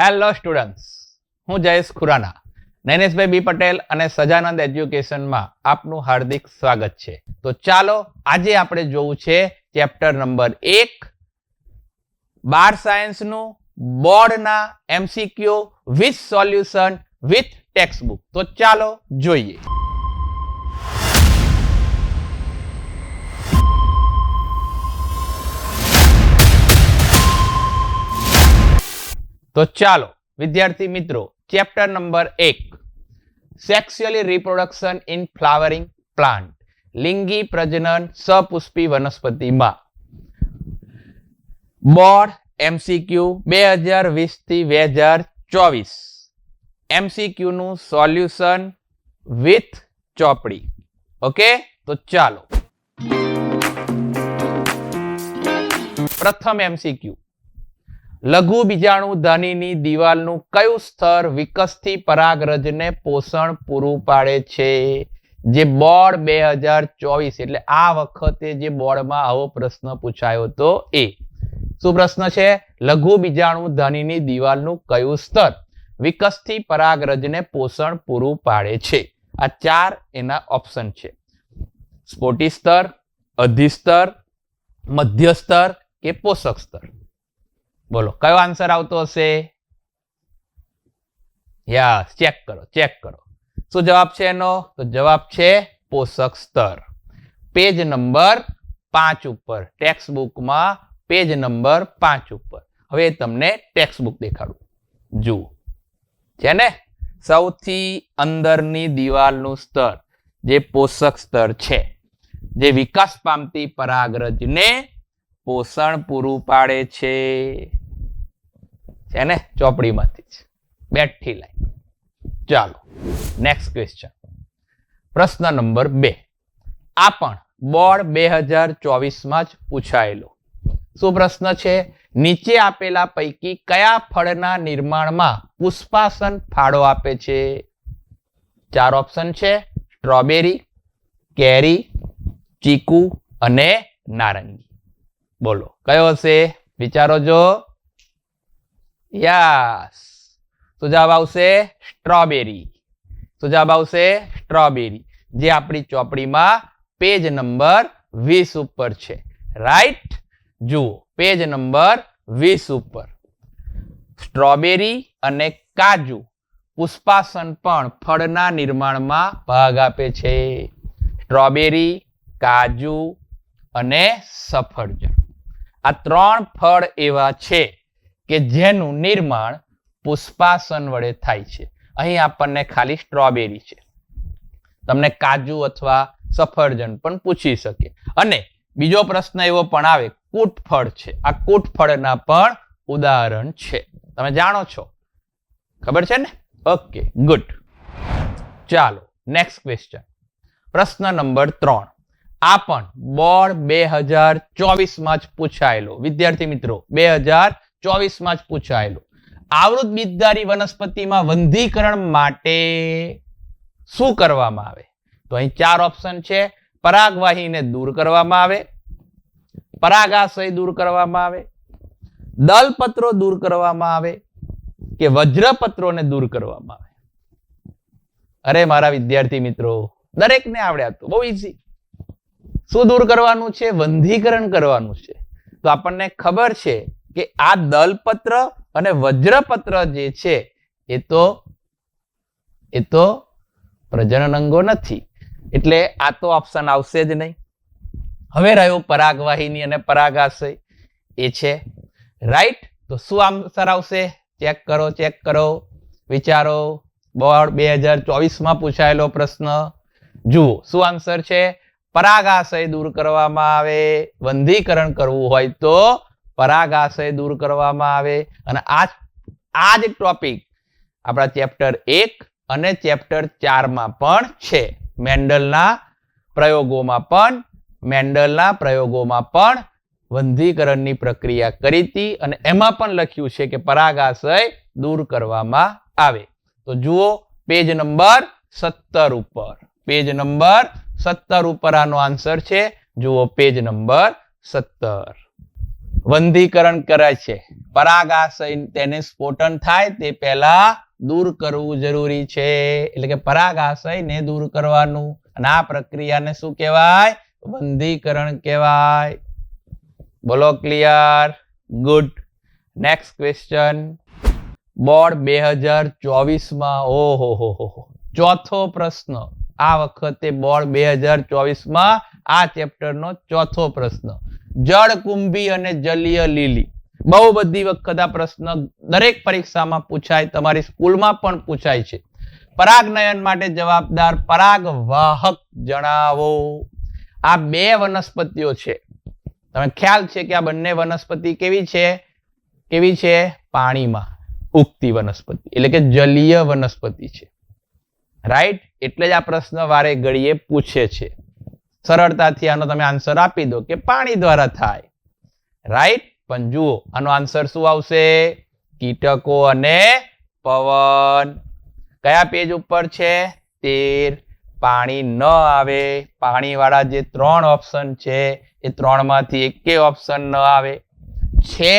Hello students, હું જયેશ ખુરાના, નૈનેશભાઈ બી પટેલ અને સજાનંદ એજ્યુકેશનમાં આપનું હાર્દિક સ્વાગત છે. તો ચાલો આજે આપણે જોવું છે ચેપ્ટર નંબર 1 બાર સાયન્સનું બોર્ડના MCQ with solution with text book. તો ચાલો જોઈએ. તો ચાલો વિદ્યાર્થી મિત્રો, chapter number 1 sexually reproduction in flowering plant, લિંગી પ્રજનન સપુષ્પી વનસ્પતિમાં બોર્ડ એમસીક્યુ 2020 થી 2024 એમસીક્યુ નું સોલ્યુશન વિથ ચોપડી. ઓકે, તો ચાલો પ્રથમ એમસીક્યુ, લઘુ બીજાણુ ધનીની દિવાલનું કયું સ્તર વિકસતી પરાગરજને પોષણ પૂરું પાડે છે? જે બોર્ડ 2024 એટલે આ વખતે જે બોર્ડમાં આવો પ્રશ્ન પૂછાયો હતો એ શું પ્રશ્ન છે? લઘુ બીજાણુ ધનીની દિવાલનું કયું સ્તર વિકસતી પરાગરજને પોષણ પૂરું પાડે છે? આ ચાર એના ઓપ્શન છે: સ્પોટી સ્તર, અધિસ્તર, મધ્ય સ્તર કે પોષક સ્તર. બોલો કયો આન્સર આવતો હશે? યસ, ચેક કરો. શું જવાબ છે એનો? તો જવાબ છે પોષક સ્તર. પેજ નંબર 5 ઉપર, ટેક્સ્ટ બુકમાં પેજ નંબર 5 ઉપર. હવે તમને ટેક્સ્ટ બુક દેખાડું, જુઓ. છે ને, સૌથી અંદરની દિવાલનું સ્તર જે પોષક સ્તર છે, જે વિકાસ પામતી પરાગરજને પોષણ પૂરું પાડે છે ને, ચોપડીમાંથી જ બેઠી લાઈન. ચાલો નેક્સ્ટ ક્વેશ્ચન, પ્રશ્ન નંબર 2. આ પણ બોર્ડ 2024 માં જ પૂછાયેલો. શું પ્રશ્ન છે? નીચે આપેલા પૈકી કયા ફળના નિર્માણમાં પુષ્પાસન ફાળો આપે છે? ચાર ઓપ્શન છે: સ્ટ્રોબેરી, કેરી, ચીકુ અને નારંગી. બોલો કયો હશે? વિચારો જો. યસ, તો જવાબ આવશે સ્ટ્રોબેરી. તો જવાબ આવશે સ્ટ્રોબેરી, જે આપણી ચોપડીમાં પેજ નંબર 20 ઉપર છે. રાઈટ, જુઓ પેજ નંબર 20 ઉપર. સ્ટ્રોબેરી અને કાજુ પુષ્પાસન પણ ફળના નિર્માણમાં ભાગ આપે છે. સ્ટ્રોબેરી, કાજુ અને સફરજન, આ 3 ફળ એવા છે કે જેનું નિર્માણ પુષ્પાસન વડે થાય છે. અહીં આપણને ખાલી સ્ટ્રોબેરી છે, તમને કાજુ અથવા સફરજન પણ પૂછી શકે. અને બીજો પ્રશ્ન એવો પણ આવે, કૂટ ફળ છે. આ કૂટ ફળના પણ ઉદાહરણ છે. તમે જાણો છો, ખબર છે ને? Okay, good. ચાલો નેક્સ્ટ ક્વેશ્ચન, પ્રશ્ન નંબર 3. આ પણ બોર્ડ 2024 માં જ પૂછાયેલો. વિદ્યાર્થી મિત્રો, 2024 માં જ પૂછાયેલો. આવૃત બીજધારી વનસ્પતિમાં વંધીકરણ માટે શું કરવામાં આવે? તો અહીં 4 ઓપ્શન છે: પરાગવાહીને દૂર કરવામાં આવે, પરાગાશય દૂર કરવામાં આવે, દલપત્રો દૂર કરવામાં આવે કે વજ્રપત્રોને દૂર કરવામાં આવે. અરે મારા વિદ્યાર્થી મિત્રો, દરેકને આવડે, આ તો બહુ ઈઝી. શું દૂર કરવાનું છે? વંધીકરણ કરવાનું છે. તો આપણને ખબર છે કે આ દલપત્ર અને વજ્રપત્ર જે છે એ તો પ્રજનન અંગો નથી, એટલે આ તો ઓપ્શન આવશે જ નહીં. હવે રહ્યો પરાગવાહિની અને પરાગાશય, એ છે. રાઈટ, તો શું આન્સર આવશે? ચેક કરો, વિચારો. બોર્ડ 2024 માં પૂછાયેલો પ્રશ્ન. જુઓ શું આન્સર છે. પરાગાશય દૂર કરવામાં આવે, વંધીકરણ કરવું હોય તો પરાગાશય દૂર કરવામાં આવે. અને આ જ ટોપિક આપણા ચેપ્ટર 1 અને ચેપ્ટર 4 માં પણ છે. મેન્ડલના પ્રયોગોમાં પણ વંધીકરણની પ્રક્રિયા કરી હતી અને એમાં પણ લખ્યું છે કે પરાગાશય દૂર કરવામાં આવે. તો જુઓ પેજ નંબર 17 ઉપર. પેજ નંબર 17 ઉપર આનો આન્સર છે. જુઓ પેજ નંબર 17. વંધીકરણ કરે છે. પરાગાશય તેને સ્ફોટન થાય તે પહેલા દૂર કરવું જરૂરી છે. એટલે કે પરાગાશયને દૂર કરવાનું, અને આ પ્રક્રિયાને શું કહેવાય? વંધીકરણ કહેવાય. બોલો clear? Good. Next question. Board 2024 ઓહો ચોથો પ્રશ્ન. આ વખતે બોર્ડ 2024 આ ચેપ્ટરનો ચોથો પ્રશ્ન. જળકુંભી અને જલીય લીલી. બહુ બધી વખત આ પ્રશ્ન દરેક પરીક્ષામાં પૂછાય, તમારી સ્કૂલમાં પણ પૂછાય છે. પરાગનયન માટે જવાબદાર પરાગવાહક જણાવો. આ બે વનસ્પતિઓ છે. તમે ખ્યાલ છે કે આ બંને વનસ્પતિ કેવી છે? પાણીમાં ઉગતી વનસ્પતિ, એટલે કે જલીય વનસ્પતિ છે. રાઈટ? એટલે જ આ પ્રશ્ન વારે ઘડીએ પૂછે છે. સરળતાથી આનો તમે આન્સર આપી દો કે પાણી દ્વારા થાય. રાઈટ? પણ જુઓ આનો આન્સર શું આવશે? કીટકો અને પવન. કયા પેજ ઉપર છે? 13. પાણી ન આવે. પાણી વાળા જે 3 ઓપ્શન છે એ 3 માંથી એકે ઓપ્શન ન આવે. છે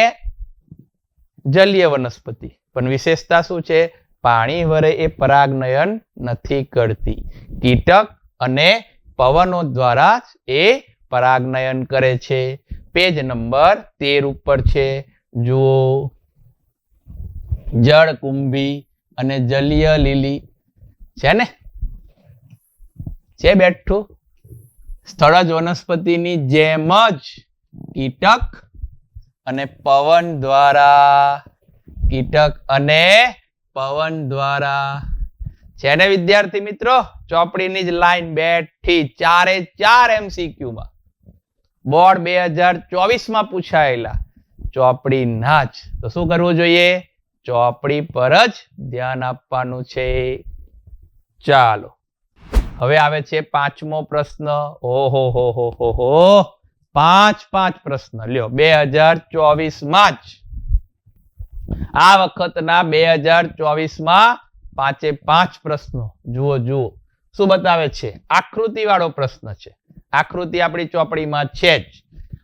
જલીય વનસ્પતિ, પણ વિશેષતા શું છે? પાણી વડે એ પરાગનયન નથી કરતી. કીટક અને પવનો દ્વારા એ પરાગનયન કરે છે. પેજ નંબર 13 ઉપર છે. જુઓ, જળકુંભી અને જલીય લીલી છે ને? છે બેઠું. સ્થળજ વનસ્પતિની જેમ જ કીટક અને પવન દ્વારા છે ને વિદ્યાર્થી મિત્રો? ચોપડીની જ લાઈન બેઠી. 4 MCQ માં બોર્ડ 2024 પૂછાયેલા ચોપડીના જ. તો શું કરવું જોઈએ? ચોપડી પર જ ધ્યાન આપવાનું છે. ચાલો, હવે આવે છે 5મો પ્રશ્ન. ઓહો 5 પ્રશ્ન લ્યો 2024 જ. આ વખતના 2024 5 પ્રશ્નો. જુઓ શું બતાવે છે? આકૃતિ વાળો પ્રશ્ન છે. આકૃતિ આપણી ચોપડીમાં છે જ.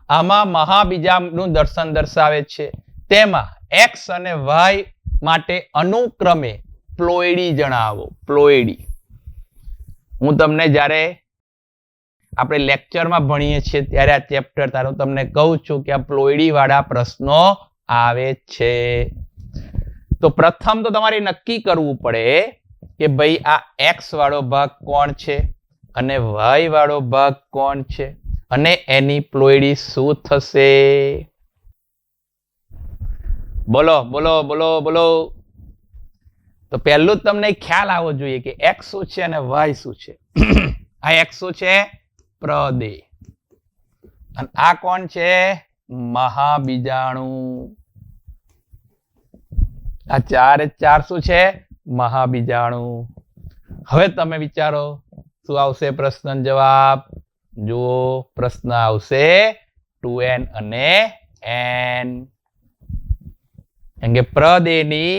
આમાં મહાબીજાનું દર્શન દર્શાવે છે. તેમાં x અને y માટે અનુક્રમે પ્લોઈડી જણાવો. પ્લોઈડી હું તમને જ્યારે આપણે લેક્ચરમાં ભણીએ છીએ ત્યારે આ ચેપ્ટર તારું તમને કહું છું કે આ પ્લોઈડી વાળા પ્રશ્નો આવે છે. તો પ્રથમ તો તમારે નક્કી કરવું પડે કે ભાઈ આ x વાળો ભાગ કોણ છે અને y વાળો ભાગ કોણ છે અને એની પ્લોઈડી શું થશે? બોલો. તો પહેલું જ તમને ખ્યાલ આવવો જોઈએ કે x શું છે અને y શું છે. આ x શું છે? પ્રદેહ. અને આ કોણ છે? મહાબીજાણુ. આ 4 શું છે? મહાબીજાણુ. હવે તમે વિચારો શું આવશે પ્રશ્ન જવાબ? જુઓ, પ્રશ્ન આવશે 2n અને n. કેમ કે પ્રદેહની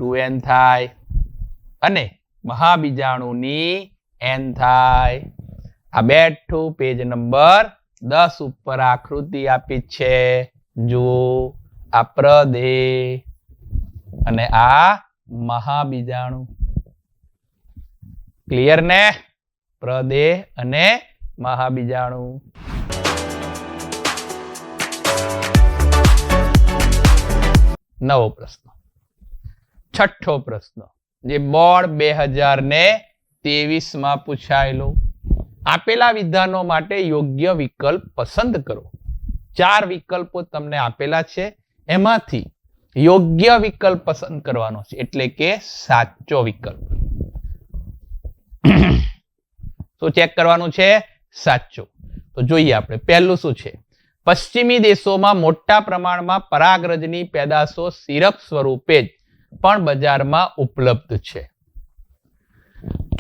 2n થાય અને મહાબીજાણુની n થાય. આ બેઠું પેજ નંબર 10 ઉપર આકૃતિ આપી છે. જુઓ, આ પ્રદેહ અને આ મહાબીજાણુ. ક્લિયર ને? પ્રદેહ અને મહાબીજાણુ. નવો પ્રશ્ન. 6થો પ્રશ્ન જે બોર્ડ 2023 પૂછાયેલો. આપેલા વિધાનો માટે યોગ્ય વિકલ્પ પસંદ કરો. 4 વિકલ્પો તમને આપેલા છે, એમાંથી યોગ્ય વિકલ્પ પસંદ કરવાનો છે, એટલે કે સાચો વિકલ્પ. શું ચેક કરવાનું છે? સાચો. તો જોઈએ આપણે. પહેલું શું છે? પશ્ચિમી દેશોમાં મોટા પ્રમાણમાં પરાગરજની પેદાશો સિરપ સ્વરૂપે જ પણ બજારમાં ઉપલબ્ધ છે.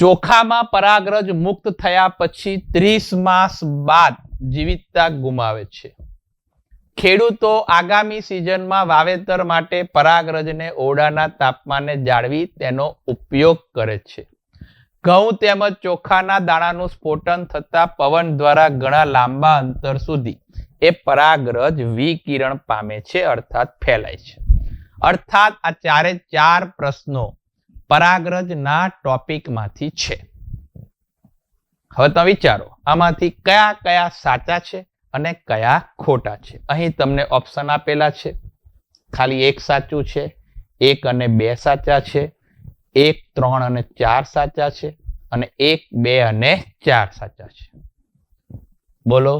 ચોખામાં પરાગરજ મુક્ત થયા પછી 30 માસ બાદ જીવિતતા ગુમાવે છે. ખેડૂતો આગામી સિઝનમાં વાવેતર માટે પરાગરજને ઓરડાના તાપમાને જાળવી તેનો ઉપયોગ કરે છે. ઘઉં તેમજ ચોખાના દાણાનું સ્ફોટન થતા પવન દ્વારા ઘણા લાંબા અંતર સુધી એ પરાગરજ વિકિરણ પામે છે અર્થાત ફેલાય છે. અર્થાત આ ચારે ચાર પ્રશ્નો પરાગરજના ટોપિકમાંથી છે. હવે તમે વિચારો આમાંથી કયા કયા સાચા છે અને કયા ખોટા છે. અહીં તમને ઓપ્શન આપેલા છે. ખાલી એક સાચું છે, 1 અને 2 સાચા છે, 1, 3 અને 4 સાચા છે અને 1, 2 અને 4 સાચા છે. બોલો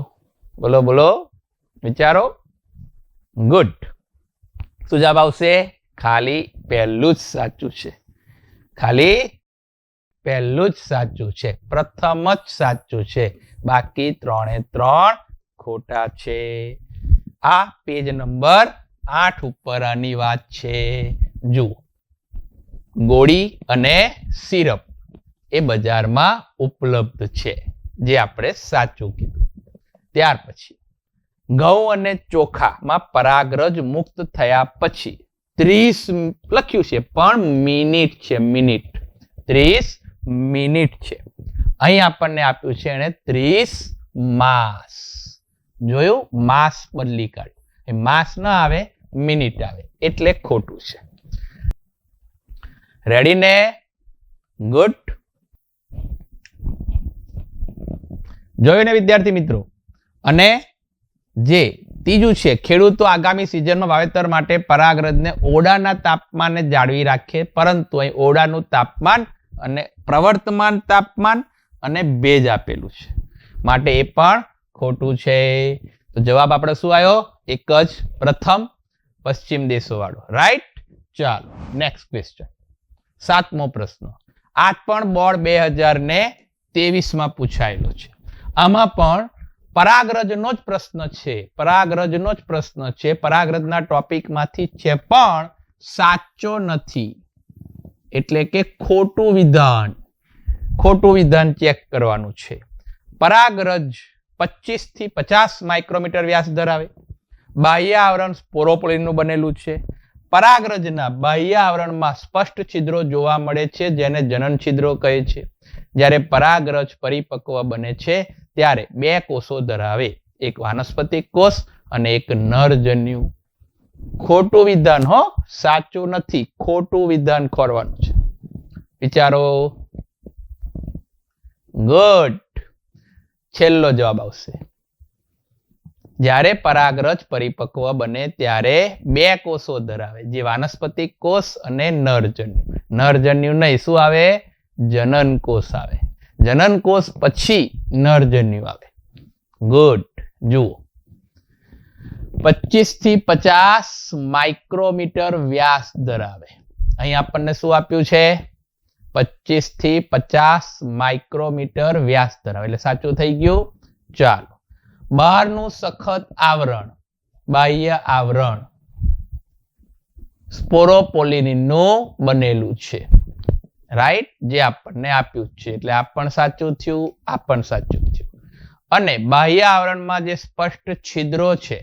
બોલો બોલો, વિચારો. ગુડ. શું જવાબ આવશે? ખાલી પહેલું જ સાચું છે. ખાલી પહેલું જ સાચું છે, પ્રથમ જ સાચું છે, બાકી 3 ખોટા છે. આ પેજ નંબર 8 ઉપર આની વાત છે. જુઓ, ગોળી અને સિરપ એ બજારમાં ઉપલબ્ધ છે, જે આપણે સાચું કીધું. ત્યાર પછી ઘઉં અને ચોખામાં પરાગરજ મુક્ત થયા પછી 30 લખ્યું છે પણ મિનિટ છે, મિનિટ 30 મિનિટ છે. અહીં આપણને આપ્યું છે એને 30 માસ. જોયું? માસ બદલી કાઢ્યું. માસ ના આવે, મિનિટ આવે, એટલે ખોટું છે. રેડી ને? ગુડ. જોયું ને વિદ્યાર્થી મિત્રો? અને જે ત્રીજું છે, ખેડૂતો આગામી સિઝનમાં વાવેતર માટે પરાગરજને ઓરડાના તાપમાને જાળવી રાખે, પરંતુ અહીં ઓરડાનું તાપમાન અને પ્રવર્તમાન તાપમાન અને ભેજ આપેલું છે, માટે એ પણ ખોટું છે. તો જવાબ આપણે શું આવ્યો? એક જ, પ્રથમ, પશ્ચિમ દેશો વાળો. રાઈટ? ચાલો નેક્સ્ટ ક્વેશ્ચન. 7મો પ્રશ્ન. આ પણ બોર્ડ 2023માં પૂછાયેલો છે. આમાં પણ પરાગરજનો જ પ્રશ્ન છે. પરાગરજનો જ પ્રશ્ન છે, પરાગરજના ટોપિકમાંથી છે, પણ સાચો નથી. એટલે કે ખોટું વિધાન. ખોટું વિધાન ચેક કરવાનું છે. પરાગરજ 25 થી 50 માઇક્રોમીટર વ્યાસ ધરાવે. બાહ્ય આવરણ સ્પોરોપોલિનનું બનેલું છે. પરાગરજના બાહ્ય આવરણમાં સ્પષ્ટ છિદ્રો જોવા મળે છે, જેને જનન છિદ્રો કહે છે. જ્યારે પરાગરજ પરિપક્વ બને છે ત્યારે 2 કોષો ધરાવે, એક વાનસ્પતિક કોષ અને એક નરજન્યુ. ખોટું વિધાન હો, સાચું નથી. ખોટું વિધાન ખોરવાનું છે. વિચારો. ગુડ. છેલ્લો જવાબ આવશે. જ્યારે પરાગરજ પરિપક્વ બને ત્યારે 2 કોષો ધરાવે, જે વાનસ્પતિક કોષ અને નરજન્યુ. નરજન્યુ નહીં, શું આવે? જનન કોષ આવે. જનન કોષ પછી નરજન્યુ આવે. ગુડ. જુઓ, 25 થી 50 માઇક્રોમીટર વ્યાસ ધરાવે. અહીં આપણને શું આપ્યું છે? 25 થી 50 માઇક્રોમીટર વ્યાસ ધરાવે, એટલે સાચું થઈ ગયું. ચાલો, બહારનું સખત આવરણ, બાહ્ય આવરણ સ્પોરોપોલિનનું બનેલું છે. રાઈટ? જે આપણને આપ્યું છે, એટલે આ પણ સાચું થયું, આ પણ સાચું થયું. અને બાહ્ય આવરણમાં જે સ્પષ્ટ છિદ્રો છે,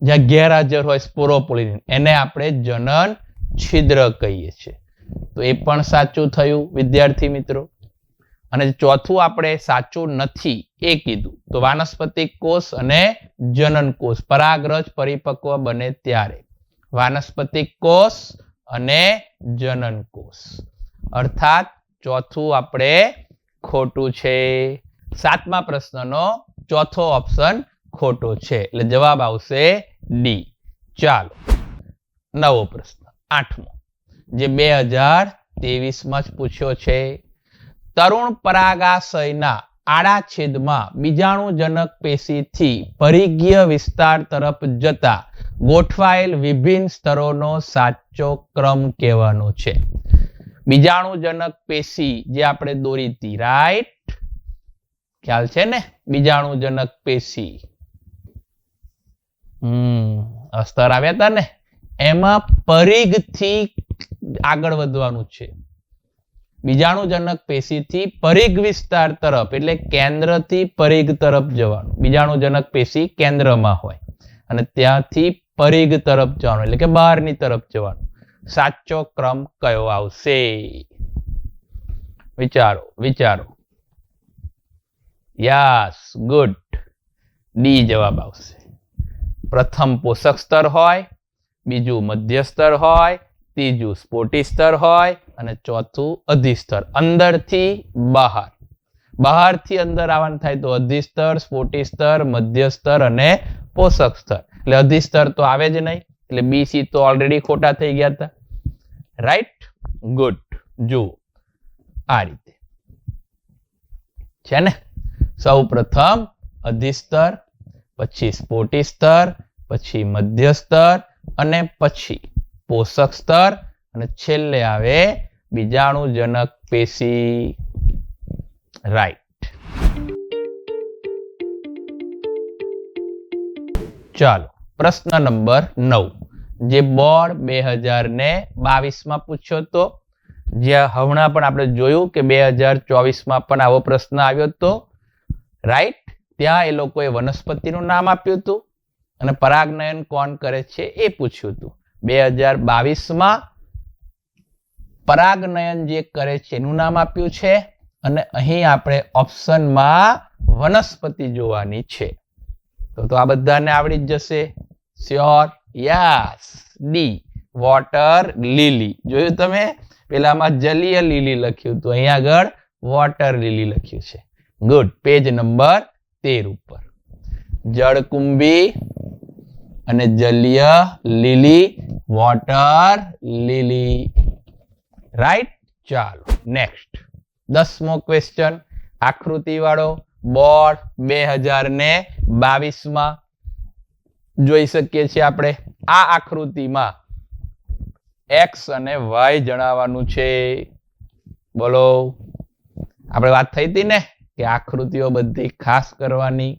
જ્યાં ગેરહાજર હોય સ્પોરોપોલિન, એને આપણે જનન છિદ્ર કહીએ છીએ. તો એ પણ સાચું થયું વિદ્યાર્થી મિત્રો. અને ચોથું આપણે સાચું નથી એ કીધું, તો વાનસ્પતિક કોષ અને જનન કોષ પરાગરજ પરિપક્વ બને ત્યારે. વાનસ્પતિક કોષ અને જનન કોષ, અર્થાત ચોથું આપણે ખોટું છે. 7મા પ્રશ્નનો ચોથો ઓપ્શન ખોટો છે, એટલે જવાબ આવશે ડી. ચાલો, 9મો પ્રશ્ન, 8મો, જે 2023માં જ પૂછ્યો છે. તરુણ પરાગાશયના આડા છેદમાં બીજાણુજનક પેશીથી પરિઘીય વિસ્તાર તરફ જતા ગોઠવાયેલ વિભિન્ન સ્તરોનો સાચો ક્રમ કહેવાનો છે. બીજાણુજનક પેશી જે આપણે દોરી હતી, રાઈટ? ખ્યાલ છે ને? બીજાણુજનક પેશી સ્તર આવ્યા હતા ને, એમાં પરિઘથી આગળ વધવાનું છે. બીજાણુજનક પેશીથી પરિઘ વિસ્તાર તરફ, એટલે કેન્દ્રથી પરિઘ તરફ જવાનું. બીજાણુજનક પેશી કેન્દ્રમાં હોય અને ત્યાંથી પરિઘ તરફ જવાનું, એટલે કે બહારની તરફ જવાનું. સાચો ક્રમ કયો આવશે? વિચારો વિચારો. Yes, good. ડી જવાબ આવશે. પ્રથમ પોષક સ્તર હોય, બીજું મધ્ય સ્તર હોય, ત્રીજું સ્ફોટી સ્તર હોય અને ચોથું અધિસ્તર. અંદરથી બહાર, બહારથી અંદર આવવાનું થાય તો અધિસ્તર, સ્ફોટી સ્તર, મધ્ય સ્તર અને પોષક સ્તર. એટલે અધિસ્તર તો આવે જ નહીં, એટલે બી સી તો ઓલરેડી ખોટા થઈ ગયા હતા. Right, good. જુઓ આ રીતે છે ને, સૌ પ્રથમ અધિસ્તર, પછી સ્ફોટી સ્તર, પછી મધ્ય સ્તર અને પછી પોષક સ્તર અને છેલ્લે આવે બીજાણુજનક પેશી. રાઈટ. ચાલો પ્રશ્ન નંબર 9 જે બોર્ડ 2022 માં પૂછ્યો હતો, જ્યાં હમણાં પણ આપણે જોયું કે 2024 માં પણ આવો પ્રશ્ન આવ્યો હતો. રાઈટ. ત્યાં એ લોકોએ વનસ્પતિનું નામ આપ્યું હતું અને પરાગનયન કોણ કરે છે એ પૂછ્યું હતું. 2022 માં પરાગનયન જે કરે છે એનું નામ આપ્યું છે અને અહીં આપણે ઓપ્શનમાં વનસ્પતિ જોવાની છે. તો આ બધાને આવડી જ જશે. શ્યોર? યસ. ડી વોટર લીલી. જોયું તમે? પેલામાં જલીય લીલી લખ્યું હતું, અહીંયા આગળ વોટર લીલી લખ્યું છે. ગુડ. પેજ નંબર 13 ઉપર જળકુંભી અને જલીય લીલી, વોટર લીલી. રાઈટ. ચાલો નેક્સ્ટ 10મો ક્વેશ્ચન, આકૃતિ વાળો, બોર્ડ 2022 માં જોઈ શકીએ છીએ આપણે. આ આકૃતિમાં એક્સ અને વાય જણાવવાનું છે. બોલો. આપણે વાત થઈ હતી ને કે આકૃતિઓ બધી ખાસ કરવાની.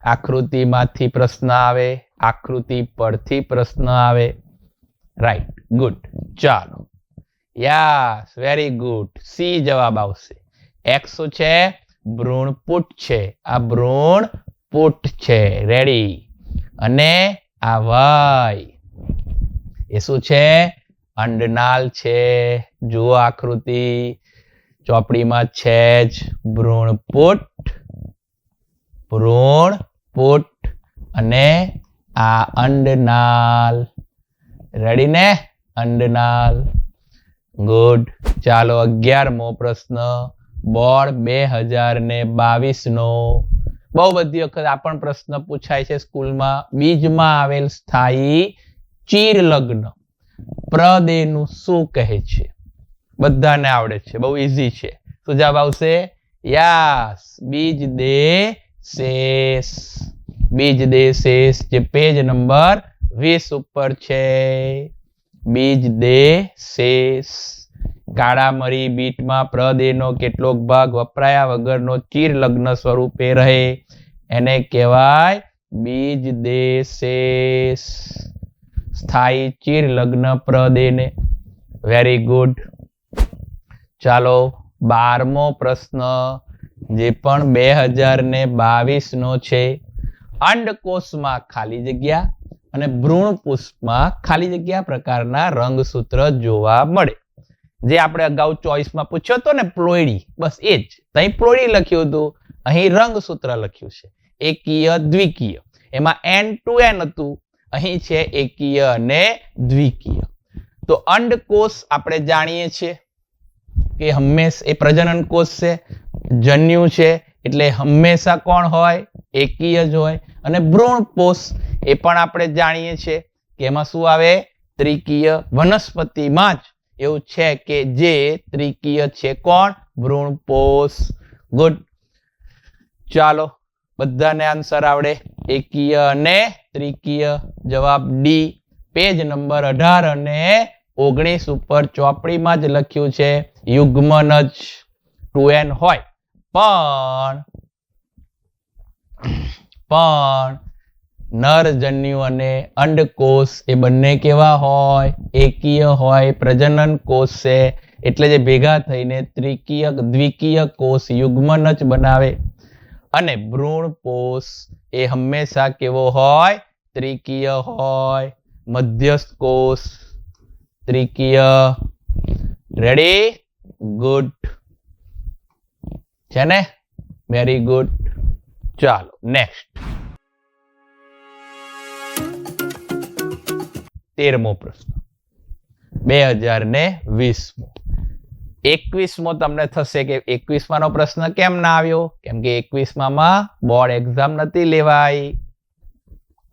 આકૃતિમાંથી પ્રશ્ન આવે, આકૃતિ પરથી પ્રશ્ન આવે. Right, good. ચાલો. Yes, very good. સી જવાબ આવશે. એક્સ શું છે? ભ્રૂણપુટ છે. આ ભ્રૂણપુટ છે. રેડી. અને આ વાય એ શું છે? અંડનાલ છે. જુઓ આકૃતિ ચોપડીમાં છે જ. ભ્રૂણપુટ, ભ્રૂણપુટ અને આ અંડનાલ. રેડી ને? અંડનાલ. ગુડ. ચાલો 11મો પ્રશ્ન, બોર્ડ 2022 નો. બહુ બધી વખત આ પણ પ્રશ્ન પૂછાય છે સ્કૂલમાં. બીજમાં આવેલ સ્થાયી ચીર લગ્ન પ્રદેનું શું કહે છે? બધાને આવડે છે, બહુ ઈઝી છે. શું જવાબ આવશે? યસ, બીજ દે શેષ. બીજ દે શેષ જે પેજ નંબર 20 ઉપર છે. બીજ દે શેષ. કાળા મરી બીટમાં પ્રદેનો કેટલોક ભાગ વપરાયા વગરનો ચીર લગ્ન સ્વરૂપે રહે એને કહેવાય બીજ દે શેષ. સ્થાયી ચીર લગ્ન પ્રદેને. Very good. ચાલો 12મો પ્રશ્ન જે પણ 2022 નો છે. અંડકોષમાં ખાલી જગ્યા અને ભ્રૂણપુષ્પમાં ખાલી જગ્યા પ્રકારના રંગસૂત્ર જોવા મળે. જે આપણે અગાઉ ચોઈસમાં પૂછ્યો હતો ને, પ્લોઈડી, બસ એ જ. અહીં પ્લોઈડી લખ્યું હતું, અહીં રંગસૂત્ર લખ્યું છે. એકીય, દ્વિકીય. એમાં N to N હતું, અહીં છે એકીય અને દ્વિકીય. તો અંડકોષ આપણે જાણીએ છીએ કે હંમેશા એ પ્રજનન કોષ છે, જન્યુ છે, એટલે હંમેશા કોણ હોય? એકીય જ હોય. અને ભ્રૂણકોષ એ પણ આપણે જાણીએ છીએ કે એમાં શું આવે? ત્રિકીય. વનસ્પતિમાં જ એવું છે કે જે ત્રિકીય છે. કોણ? ભ્રૂણકોષ. ગુડ. ચાલો બધાને આન્સર આવડે. એકીય અને ત્રિકીય. જવાબ ડી. પેજ નંબર 18 અને 19 ઉપર ચોપડીમાં જ લખ્યું છે. યુગ્મન જ 2n હોય પણ નરજન્યુ અને અંડકોષ એ બંને કેવા હોય? એકીય હોય. પ્રજનન કોષ છે એટલે જે ભેગા થઈને ત્રિકીય દ્વિકીય કોષ યુગ્મન જ બનાવે. અને ભ્રૂણકોષ એ હંમેશા કેવો હોય? ત્રિકીય હોય. મધ્યસ્થ કોષ ત્રિકીય. રેડી? ગુડ છે ને? Very good. ચાલો નેક્સ્ટ 13મો પ્રશ્ન 2020મો 21મો તમને થશે કે 21માનો પ્રશ્ન કેમ ના આવ્યો? કેમ કે 21માં બોર્ડ એક્ઝામ નથી લેવાય,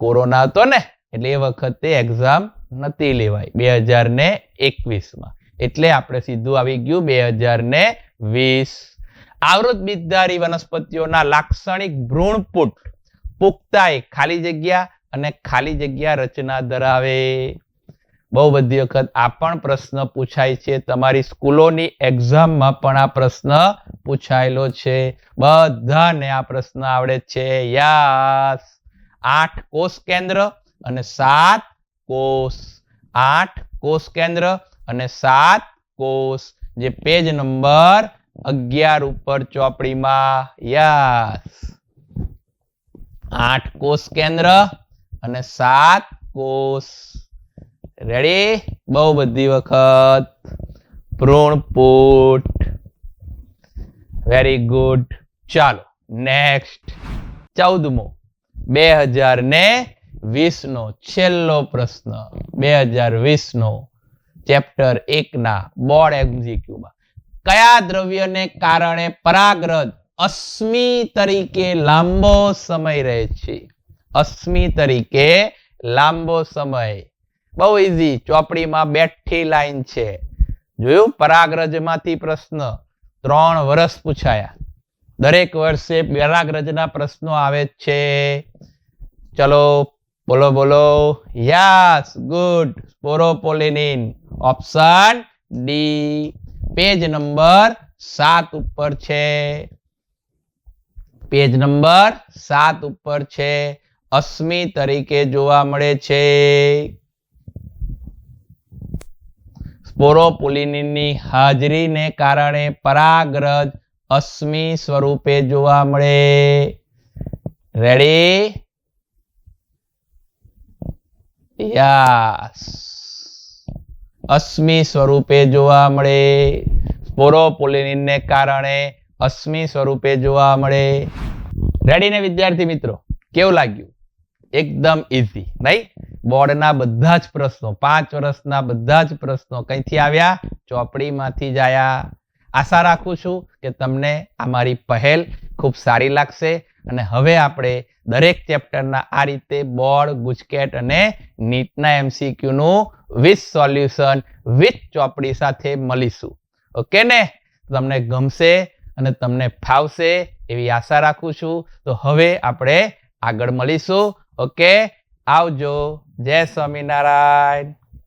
કોરોના હતો ને, એટલે એ વખતે એક્ઝામ નથી લેવાય 2021માં. એટલે આપણે સીધું આવી ગયું 2020. આવૃત બીજધારી વનસ્પતિઓના લાક્ષણિક ભ્રૂણપુટ પુખ્તાએ ખાલી જગ્યા અને ખાલી જગ્યા રચના ધરાવે. બહુ બધી વખત આ પણ પ્રશ્ન પૂછાય છે, તમારી સ્કૂલોની એક્ઝામમાં પણ આ પ્રશ્ન પૂછાયેલો છે. બધાને આ પ્રશ્ન આવડે છે. યસ. 8 કોષ કેન્દ્ર અને 7 કોષ. 8 કોષ કેન્દ્ર અને 7 કોષ, જે પેજ નંબર 11 ઉપર ચોપડીમાં. યસ. 8 કોષ કેન્દ્ર અને 7 કોષ. રેડી? બહુ બધી વખત ભ્રૂણપુટ. Very good. ચાલો નેક્સ્ટ 14મો 2020નો છેલ્લો પ્રશ્ન. 2020નો ચેપ્ટર 1ના બોર્ડ એમસીક્યુમાં કયા દ્રવ્યને કારણે પરાગરજ અશ્મિ તરીકે લાંબો સમય રહે છે? અશ્મિ તરીકે લાંબો સમય. બહુ ઈઝી, ચોપડીમાં બેઠી લાઈન છે. જોયું? પરાગરજમાંથી પ્રશ્ન 3 વર્ષ પૂછાયા. દરેક વર્ષે પરાગરજના પ્રશ્નો આવે છે. ચલો બોલો બોલો. Yes, good. Sporopollenin. Option D. Page number 7 ઉપર છે. પેજ નંબર 7 ઉપર છે. અશ્મિ તરીકે જોવા મળે છે. સ્પોરોપોલિનની હાજરીને કારણે પરાગરજ અશ્મિ સ્વરૂપે જોવા મળે. રેડી? યસ. અશ્મિ સ્વરૂપે જોવા મળે. સ્પોરોપોલિનને કારણે અશ્મિ સ્વરૂપે જોવા મળે. રેડી ને વિદ્યાર્થી મિત્રો? કેવું લાગ્યું? એકદમ ઈઝી, નહીં? બોર્ડના બધા જ પ્રશ્નો, 5 વર્ષના બધા જ પ્રશ્નો કઈથી આવ્યા? ચોપડીમાંથી જ આવ્યા. આશા રાખું છું કે તમને આ મારી પહેલ ખૂબ સારી લાગશે. અને હવે આપણે દરેક ચેપ્ટરના આ રીતે બોર્ડ, ગુજકેટ અને નીટના એમસીક્યુનું વિથ સોલ્યુશન, વિથ ચોપડી સાથે મળીશું. ઓકે ને? તમને ગમશે અને તમને ફાવશે એવી આશા રાખું છું. તો હવે આપણે આગળ મળીશું. ઓકે, આવજો. જય સ્વામિનારાયણ.